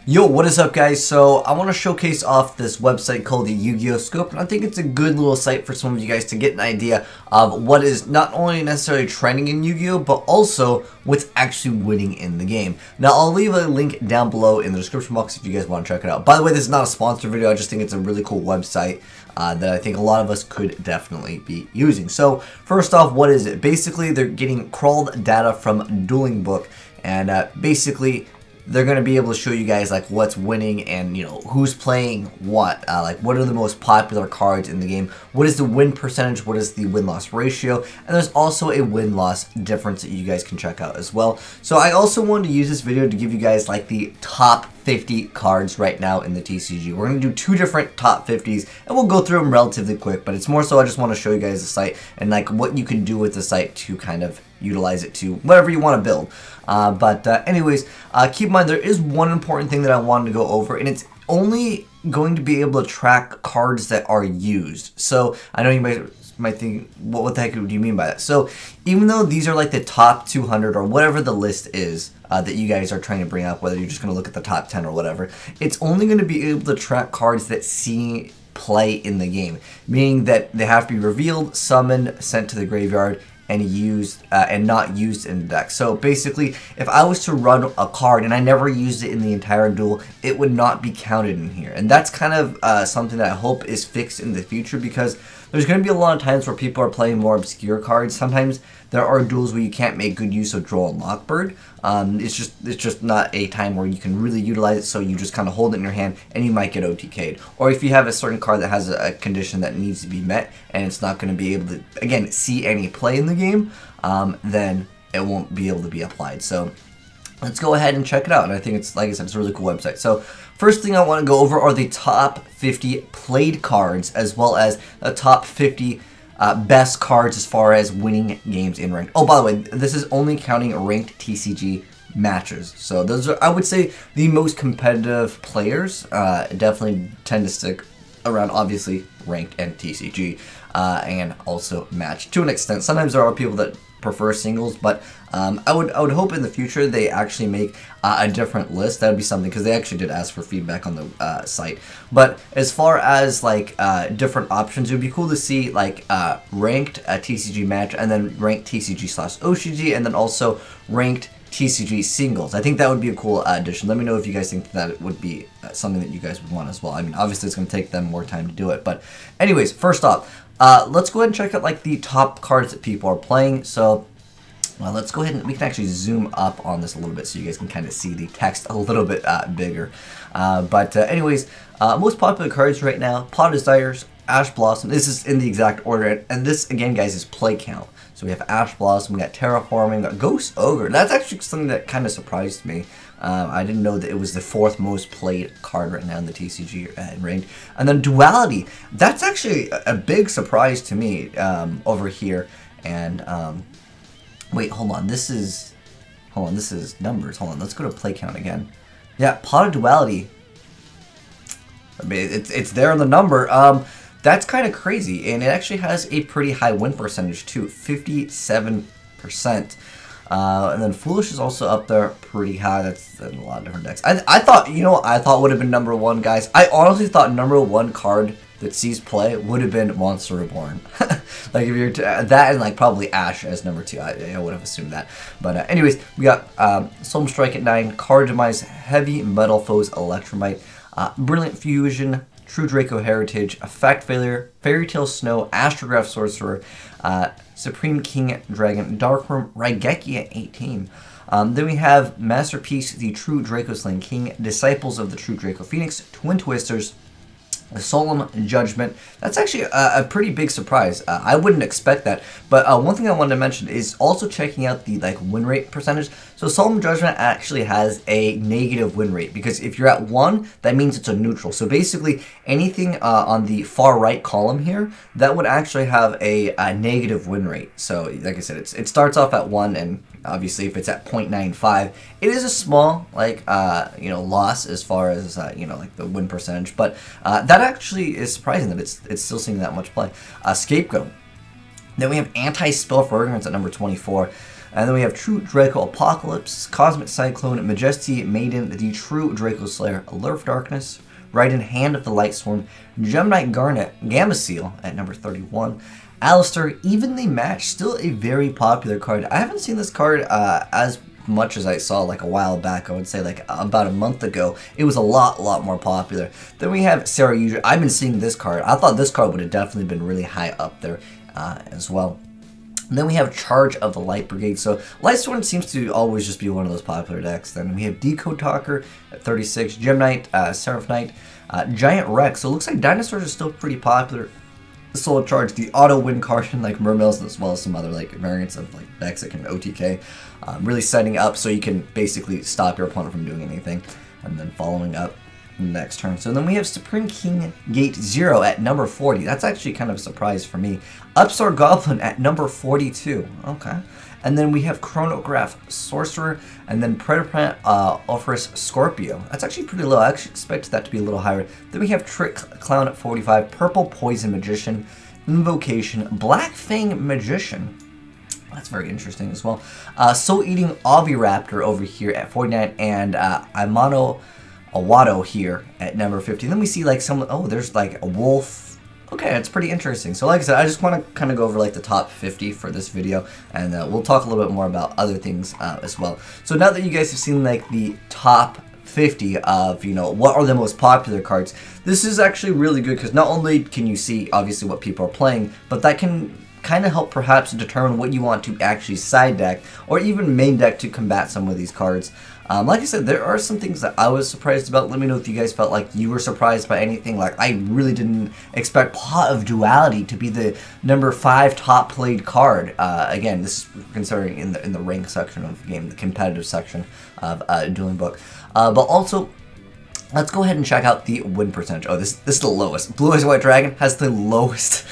Yo, what is up guys? So I want to showcase off this website called the Yugioh Scope, and I think it's a good little site for some of you guys to get an idea of what is not only necessarily trending in Yu-Gi-Oh, but also what's actually winning in the game. Now I'll leave a link down below in the description box if you guys want to check it out. By the way, this is not a sponsored video, I just think it's a really cool website that I think a lot of us could definitely be using. So first off, what is it? Basically, they're getting crawled data from Dueling Book, and basically they're going to be able to show you guys like what's winning and, you know, who's playing what, like what are the most popular cards in the game, what is the win percentage, what is the win-loss ratio, and there's also a win-loss difference that you guys can check out as well. So I also wanted to use this video to give you guys like the top 50 cards right now in the TCG. We're going to do two different top 50s and we'll go through them relatively quick, but it's more so I just want to show you guys the site and like what you can do with the site to kind of utilize it to whatever you want to build. Anyways, keep in mind there is one important thing that I wanted to go over, and it's only going to be able to track cards that are used. So I know you might think, what the heck do you mean by that? So even though these are like the top 200 or whatever the list is that you guys are trying to bring up, whether you're just going to look at the top 10 or whatever, it's only going to be able to track cards that see play in the game, meaning that they have to be revealed, summoned, sent to the graveyard, and used and not used in the deck. So basically, if I was to run a card and I never used it in the entire duel, it would not be counted in here. And that's kind of something that I hope is fixed in the future, because there's going to be a lot of times where people are playing more obscure cards. Sometimes there are duels where you can't make good use of Droll and Lockbird. It's just not a time where you can really utilize it, so you just kind of hold it in your hand and you might get OTK'd. Or if you have a certain card that has a condition that needs to be met and it's not going to be able to, again, see any play in the game, then it won't be able to be applied. So let's go ahead and check it out. And I think it's, like I said, it's a really cool website. So first thing I want to go over are the top 50 played cards, as well as the top 50 best cards as far as winning games in ranked. Oh, by the way, this is only counting ranked TCG matches. So those are, I would say, the most competitive players. Definitely tend to stick around, obviously, ranked and TCG, and also match to an extent. Sometimes there are people that prefer singles, but I would hope in the future they actually make a different list. That would be something, because they actually did ask for feedback on the site. But as far as like different options, it would be cool to see like ranked TCG match, and then ranked TCG/OCG, and then also ranked TCG singles. I think that would be a cool addition. Let me know if you guys think that would be something that you guys would want as well. I mean, obviously it's going to take them more time to do it, but anyways, first off, let's go ahead and check out like the top cards that people are playing. So let's go ahead and we can actually zoom up on this a little bit so you guys can kind of see the text a little bit bigger. Anyways, most popular cards right now: Pot of Desires, Ash Blossom. This is in the exact order, and this again, guys, is play count. So we have Ash Blossom, we got Terraforming, we got Ghost Ogre. That's actually something that kind of surprised me. I didn't know that it was the 4th most played card right now in the TCG and ranked. And then Duality. That's actually a big surprise to me over here. And wait, hold on. This is numbers. Hold on. Let's go to play count again. Yeah, Pot of Duality. I mean, it's there in the number. That's kind of crazy, and it actually has a pretty high win percentage too, 57%. And then Foolish is also up there pretty high. That's in a lot of different decks. I thought, you know what I thought would have been number 1, guys? I honestly thought number 1 card that sees play would have been Monster Reborn. Like if you're that, and like probably Ash as number 2. I would have assumed that. But anyways, we got Soul Strike at 9, Card Demise, Heavy Metal Foes, Electromite, Brilliant Fusion, True Draco Heritage, Effect Failure, Fairy Tale Snow, Astrograph Sorcerer, Supreme King Dragon, Darkroom, Raigeki at 18. Then we have Masterpiece, the True Draco Slaying King, Disciples of the True Draco Phoenix, Twin Twisters, Solemn Judgment. That's actually a pretty big surprise. I wouldn't expect that. But one thing I wanted to mention is also checking out the like win rate percentage. So Solemn Judgment actually has a negative win rate, because if you're at 1, that means it's a neutral. So basically anything on the far right column here, that would actually have a negative win rate. So like I said, it starts off at 1, and obviously if it's at 0.95, it is a small like you know, loss as far as you know, like the win percentage. But that actually is surprising that it's still seeing that much play. Scapegoat. Then we have Anti-Spell Fragrance at number 24. And then we have True Draco Apocalypse, Cosmic Cyclone, Majesty Maiden, the True Draco Slayer, Allure of Darkness, Raiden, Hand of the Lightstorm, Gemini Garnet, Gamma Seal at number 31, Alistar, Evenly Matched, still a very popular card. I haven't seen this card as much as I saw like a while back. I would say like about a month ago. It was a lot more popular. Then we have Sarah Yugioh. I've been seeing this card. I thought this card would have definitely been really high up there as well. And then we have Charge of the Light Brigade. So Lightstorm seems to always just be one of those popular decks. Then we have Decode Talker at 36, Gem Knight, Seraph Knight, Giant Rex. So it looks like dinosaurs are still pretty popular. Soul Charge, the auto win card in like Mermills, as well as some other like variants of like decks that can OTK. Really setting up so you can basically stop your opponent from doing anything, and then following up next turn. So then we have Supreme King Gate 0 at number 40. That's actually kind of a surprise for me. Upstart Goblin at number 42. Okay. And then we have Chronograph Sorcerer, and then Predaplant Ophrys Scorpio. That's actually pretty low. I actually expected that to be a little higher. Then we have Trick Clown at 45, Purple Poison Magician, Invocation, Black Fang Magician. That's very interesting as well. Soul Eating Oviraptor over here at 49, and Imano Awato here at number 50. Then we see like some, oh, there's like a wolf. Okay, it's pretty interesting. So like I said, I just want to kind of go over like the top 50 for this video, and we'll talk a little bit more about other things as well. So now that you guys have seen like the top 50 of, you know, what are the most popular cards, this is actually really good because not only can you see obviously what people are playing, but that can kind of help perhaps determine what you want to actually side deck or even main deck to combat some of these cards. Like I said, there are some things that I was surprised about. Let me know if you guys felt like you were surprised by anything. Like, I really didn't expect Pot of Duality to be the number 5 top played card. Again, this is considering in the rank section of the game, the competitive section of Dueling Book. But also, let's go ahead and check out the win percentage. Oh, this is the lowest. Blue Eyes White Dragon has the lowest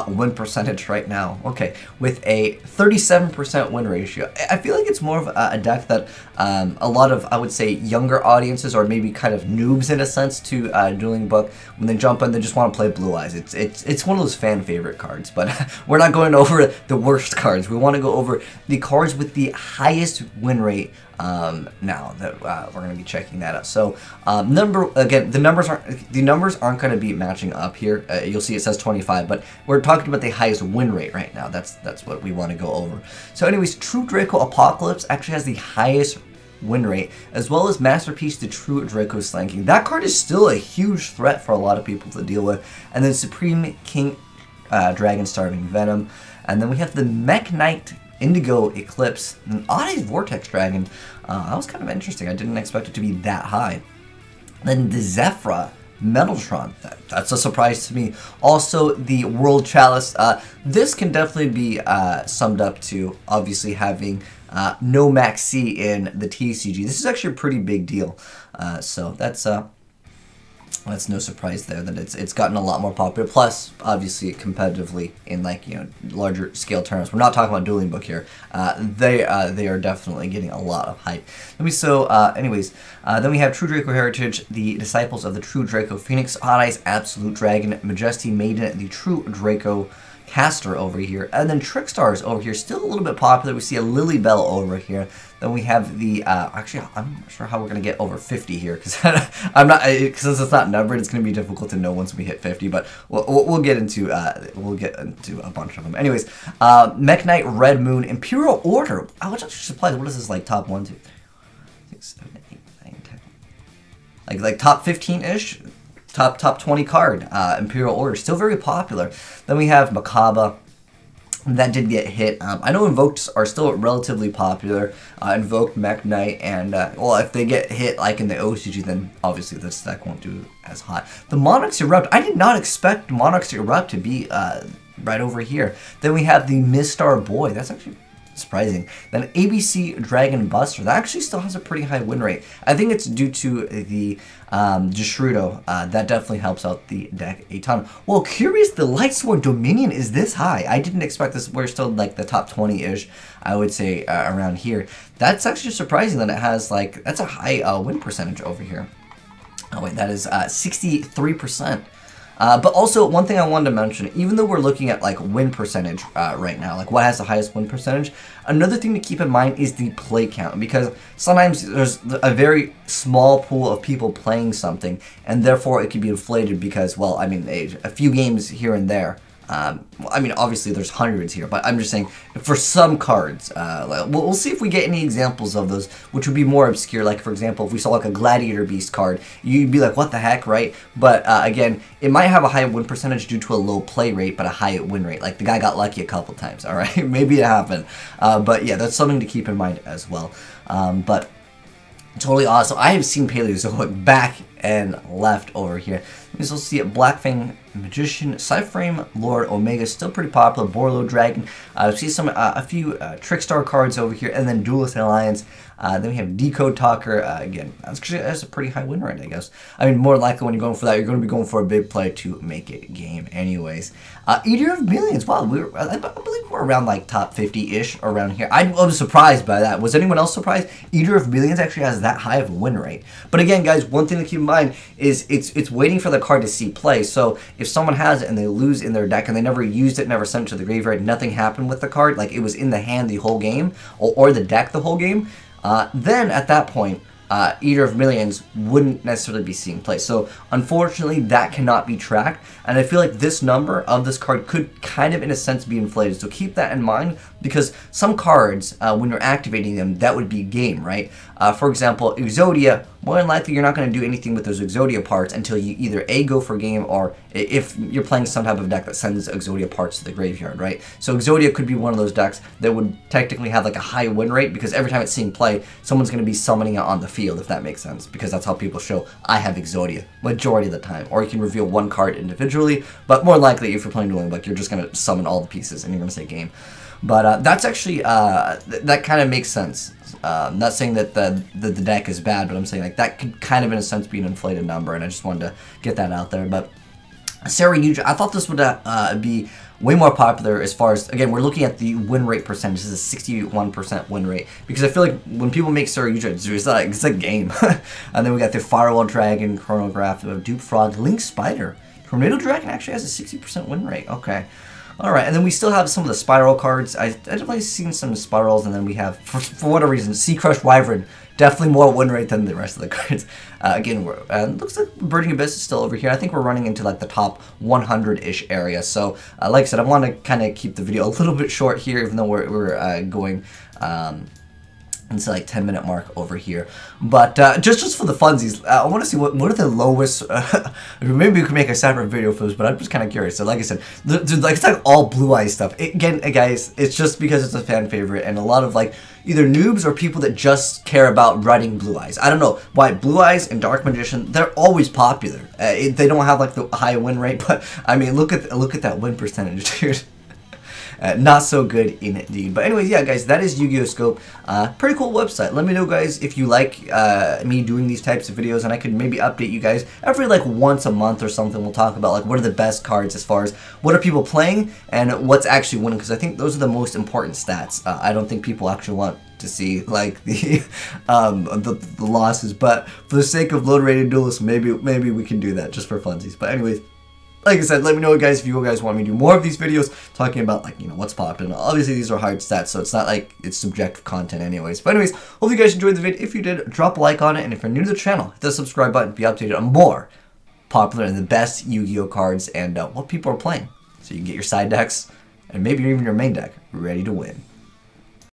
win percentage right now. Okay, with a 37% win ratio. I feel like it's more of a deck that a lot of, I would say, younger audiences or maybe kind of noobs in a sense to Dueling Book, when they jump in, they just want to play Blue Eyes. It's one of those fan favorite cards, but we're not going over the worst cards. We want to go over the cards with the highest win rate. Now that we're going to be checking that out. So the numbers aren't going to be matching up here. You'll see it says 25, but we're talking about the highest win rate right now. That's what we want to go over. So anyways, True Draco Apocalypse actually has the highest win rate, as well as Masterpiece, the True Draco Slanking. That card is still a huge threat for a lot of people to deal with. And then Supreme King Dragon Starving Venom, and then we have the Mech Knight Indigo Eclipse, and Oddities Vortex Dragon. That was kind of interesting. I didn't expect it to be that high. Then the Zephyra Metaltron. That's a surprise to me. Also, the World Chalice. This can definitely be summed up to obviously having no Max C in the TCG. This is actually a pretty big deal. So that's no surprise there that it's gotten a lot more popular. Plus, obviously, competitively in like, you know, larger scale tournaments. We're not talking about Dueling Book here. They are definitely getting a lot of hype. Anyways, then we have True Draco Heritage, the Disciples of the True Draco Phoenix, Odd Eyes Absolute Dragon, Majesty Maiden, the True Draco Caster over here, and then Trickstars over here, still a little bit popular. We see a Lily Bell over here. Then we have the actually, I'm not sure how we're gonna get over 50 here because since it's not numbered, it's gonna be difficult to know once we hit 50. But we'll get into a bunch of them. Anyways, Mech Knight, Red Moon, Imperial Order. I was actually surprised. What is this, like top 1, 2, 3, 6, 7, 8, 9, 10? Like top 15-ish. Top 20 card, Imperial Order, still very popular. Then we have Makaba, that did get hit. I know Invoked are still relatively popular. Invoked, Mech Knight, and well, if they get hit like in the OCG, then obviously this deck won't do as hot. The Monarchs Erupt, I did not expect Monarchs Erupt to be right over here. Then we have the Mistar Boy, that's actually surprising. Then ABC Dragon Buster, that actually still has a pretty high win rate. I think it's due to the Jishrudo. That definitely helps out the deck a ton. Well, curious, the Lightsworn Dominion is this high. I didn't expect this. We're still like the top 20-ish, I would say, around here. That's actually surprising that it has like, that's a high win percentage over here. Oh wait, that is 63%. But also, one thing I wanted to mention, even though we're looking at like win percentage right now, like what has the highest win percentage, another thing to keep in mind is the play count, because sometimes there's a very small pool of people playing something, and therefore it can be inflated because, well, I mean, a few games here and there. I mean, obviously there's hundreds here, but I'm just saying, for some cards, we'll see if we get any examples of those, which would be more obscure. Like, for example, if we saw like a Gladiator Beast card, you'd be like, what the heck, right? But again, it might have a high win percentage due to a low play rate, but a high win rate. Like, the guy got lucky a couple times, all right? Maybe it happened. But yeah, that's something to keep in mind as well. But totally awesome. I have seen Paleos go back and left over here. You can also see it, Blackfang Magician, Cyframe, Lord, Omega, still pretty popular, Borlo Dragon. See a few Trickstar cards over here, and then Duelist Alliance. Then we have Decode Talker. Again, that's a pretty high win rate, I guess. I mean, more likely when you're going for that, you're going to be going for a big play to make it game anyways. Eater of Millions. Wow, I believe we're around like top 50-ish around here. I was surprised by that. Was anyone else surprised? Eater of Millions actually has that high of a win rate. But again, guys, one thing to keep in mind is it's waiting for the card to see play. So if someone has it and they lose in their deck and they never used it, never sent it to the graveyard, nothing happened with the card, like it was in the hand the whole game, or the deck the whole game, then at that point, Eater of Millions wouldn't necessarily be seeing play. So unfortunately, that cannot be tracked, and I feel like this number of this card could kind of, in a sense, be inflated. So keep that in mind, because some cards, when you're activating them, that would be game, right? For example, Exodia, more than likely you're not going to do anything with those Exodia parts until you either A, go for game, or if you're playing some type of deck that sends Exodia parts to the graveyard, right? So Exodia could be one of those decks that would technically have like a high win rate, because every time it's seeing play, someone's going to be summoning it on the field, if that makes sense, because that's how people show I have Exodia majority of the time. Or you can reveal one card individually, but more likely if you're playing Dueling Book, you're just going to summon all the pieces and you're going to say game. But that's actually, that kind of makes sense. I'm not saying that the deck is bad, but I'm saying like that could kind of in a sense be an inflated number, and I just wanted to get that out there. But Sarah Yugioh, I thought this would be way more popular as far as, again, we're looking at the win rate percentage. This is a 61% win rate, because I feel like when people make Sarah Yugioh, it's a game. And then we got the Firewall Dragon, Chronograph, Dupe Frog, Link Spider. Tornado Dragon actually has a 60% win rate. Okay. Alright, and then we still have some of the Spiral cards. I've definitely seen some Spirals, and then we have, for whatever reason, Sea Crush Wyvern. Definitely more win rate than the rest of the cards. Again, looks like Burning Abyss is still over here. I think we're running into like the top 100-ish area. So, like I said, I want to kind of keep the video a little bit short here, even though we're going into like 10-minute mark over here. But just for the funsies, I want to see what are the lowest. Maybe we could make a separate video for this, but I'm just kind of curious. So like I said, like it's like all Blue Eyes stuff. Again, guys, it's just because it's a fan favorite, and a lot of like either noobs or people that just care about running Blue Eyes. I don't know why Blue Eyes and Dark Magician, they're always popular. They don't have like the high win rate, but I mean, look at that win percentage, dude. Not so good indeed. But anyways, yeah, guys, that is Yu-Gi-Oh! Scope. Pretty cool website. Let me know, guys, if you like me doing these types of videos, and I could maybe update you guys every like once a month or something. We'll talk about like what are the best cards as far as what are people playing and what's actually winning, because I think those are the most important stats. I don't think people actually want to see like the losses, but for the sake of low-rated duelists, maybe we can do that just for funsies. But anyways, like I said, let me know, guys, if you guys want me to do more of these videos talking about, like, you know, what's popping. Obviously, these are hard stats, so it's not like it's subjective content anyways. But anyways, hope you guys enjoyed the video. If you did, drop a like on it. And if you're new to the channel, hit the subscribe button to be updated on more popular and the best Yu-Gi-Oh cards and what people are playing. So you can get your side decks and maybe even your main deck ready to win.